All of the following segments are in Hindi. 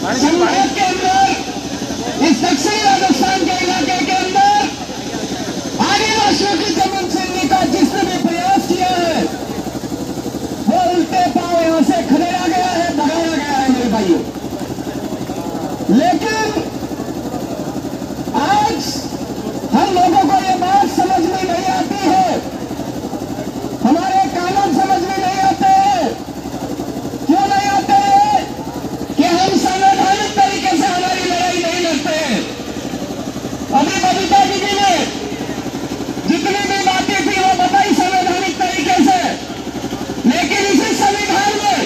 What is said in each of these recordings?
समाज के अंदर, इस दक्षिणी राजस्थान के इलाके के अंदर आदिवासियों की जमीन छीनने का जिसने भी प्रयास किया है वो उल्टे पांव यहां से खदेड़ा गया है, भगाया गया है मेरे भाइयों। लेकिन आज हम लोगों को ये बात समझ में नहीं आती है, हमारे कानून समझ में नहीं आते हैं। क्यों नहीं आते हैं? कि हम संवैधानिक तरीके से हमारी लड़ाई नहीं लड़ते हैं। अभी बबीता दीदी ने जितनी भी बातें थी वो बताई संवैधानिक तरीके से, लेकिन इसी संविधान में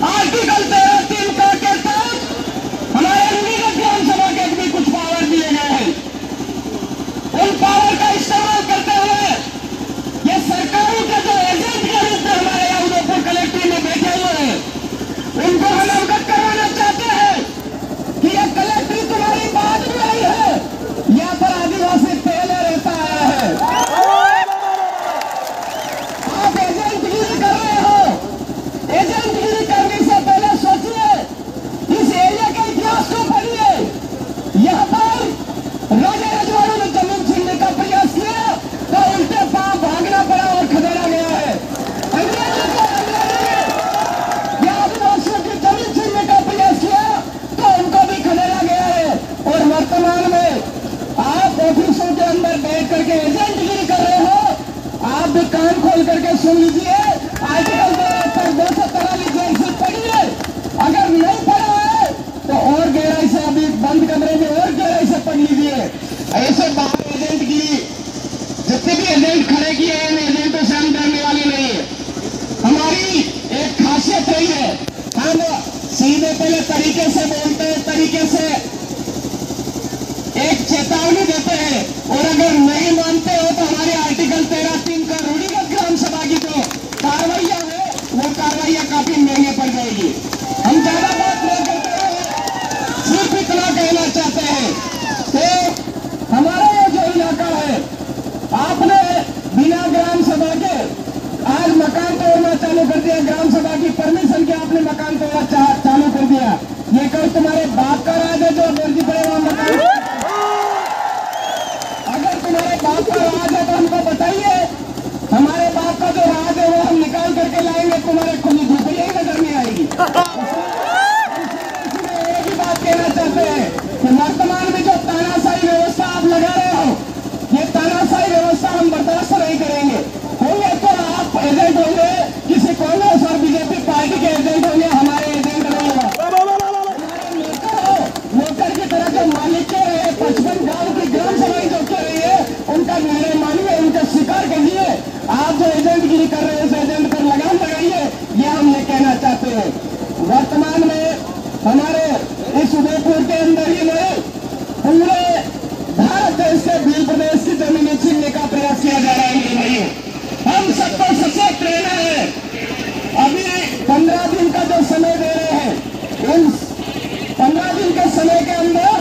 आर्टिकल 13(3) का के तहत हमारे अंतर्गत ग्राम सभा के भी कुछ पावर दिए गए हैं। उन पावर का इस्तेमाल करते हुए ये सरकारों के जो एजेंट के रूप में हमारे यहाँ उदयपुर कलेक्ट्रेट में बैठे हुए हैं, उनको हम अवगत करवाना चाहते हैं कि ये कलेक्ट्रेट तुम्हारी बात भी नहीं है, यहाँ पर आदिवासी पहले रहता आया है। आप एजेंटगिरी कर रहे हो। एजेंटगिरी करने से पहले सोचिए, इस एरिया के इतिहास को पढ़िए। यहाँ पर राजा रजवाड़ों ने जमीन छीनने का प्रयास किया तो उल्टे पांव भागना पड़ा और खदेड़ा गया है। अंग्रेजों ने आदिवासियों की जमीन छीनने का प्रयास किया तो उनको भी खदेड़ा गया है। और वर्तमान में आप ऑफिसों के अंदर बैठ करके एजेंटगिरी कर रहे हो। आप भी कान खोल करके सुन लीजिए, आर्टिकल 243 से पढ़िए। अगर नहीं पढ़ा है तो और गहराई से, अभी बंद कमरे में और गहराई से पढ़ लीजिए। ऐसे बाहर एजेंटगिरी जितने भी एजेंट खड़े किए हैं, इन एजेंटों से हम डरने वाले नहीं है। हमारी एक खासियत रही है, हम सीधे पहले तरीके से बोलते हैं, तरीके से एक चेतावनी देते हैं, और अगर नहीं मानते हो तो हमारे आर्टिकल 13(3) का रूढ़िगत ग्राम सभा की जो कार्रवाइयां है वो कार्रवाइयां काफी महंगे पड़ जाएगी। हम ज्यादा बात नहीं करते हैं, सिर्फ इतना कहना चाहते हैं तो हमारा ये जो इलाका है, आपने बिना ग्राम सभा के आज मकान तोड़ना चालू कर दिया। ग्राम सभा की परमिशन के आपने मकान तोड़ना चालू कर दिया। ये कोई तुम्हारे बाप का राज है जो मर्जी पड़े वहां मकान? अगर तुम्हारे बाप का राज है तो हमको बताइए। हमारे बाप का जो राज है वो हम निकाल करके लाएंगे, तुम्हारे खुली झोपड़ियां ही नजर नहीं आएगी। एक ही बात कहना चाहते हैं कि वर्तमान में जो तानाशाही व्यवस्था आप लगा रहे हो, ये तानाशाही व्यवस्था हम बर्दाश्त नहीं करेंगे। होंगे तो आप एजेंट होंगे, किसी कांग्रेस और बीजेपी पार्टी के एजेंट होंगे, हमारे एजेंट नहीं होगा। नौकर की तरह जो मालिक के रहे 55 गांव की ग्राम सभाएं जो कर रही है, उनका निर्णय मानिए, उनका स्वीकार करिए। आप जो एजेंटगिरी कर रहे हैं उस एजेंट पर लगाम लगाइए, ये हम ये कहना चाहते हैं। वर्तमान में हमारे इस उदयपुर के अंदर ही नहीं, पूरे भारत देश के भील प्रदेश की जमीनें छीनने का प्रयास किया जा रहा है मेरे भाइयों। हम सबको सशक्त रहना है। अभी 15 दिन का जो समय दे रहे हैं, उन 15 दिन के समय के अंदर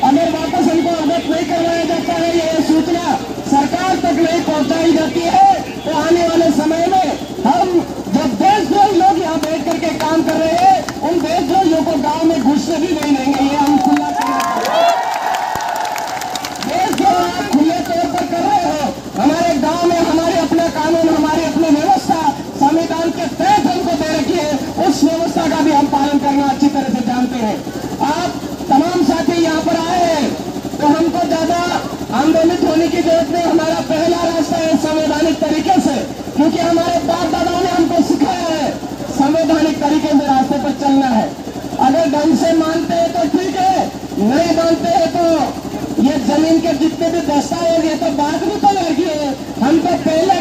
अगर वापस हमको अवगत नहीं करवाया जाता है, ये सूचना सरकार तक नहीं पहुंचाई जाती है, तो आने वाले समय में हम जब देशद्रोही लोग यहाँ बैठ करके काम कर रहे हैं, उन देशद्रोहियों को गांव में घुसने भी नहीं देंगे। ये हम खुला देशद्रोह आप खुले तौर पर कर रहे हो। हमारे गांव में हमारे अपने कानून, हमारी अपनी व्यवस्था संविधान के तहत हमको दे रखी है, उस व्यवस्था का भी हम पालन करना अच्छी तरह से जानते हैं। आप तमाम साथी यहाँ पर आए हैं तो हमको ज्यादा आंदोलित होने की जरूरत नहीं। हमारा पहला रास्ता है संवैधानिक तरीके से, क्योंकि हमारे बाप दादाओं ने हमको सिखाया है संवैधानिक तरीके से रास्ते पर चलना है। अगर ढंग से मानते हैं तो ठीक है, नहीं मानते हैं तो ये जमीन के जितने भी दस्तावेज है तो बात भी तो लगी है। हम तो पहले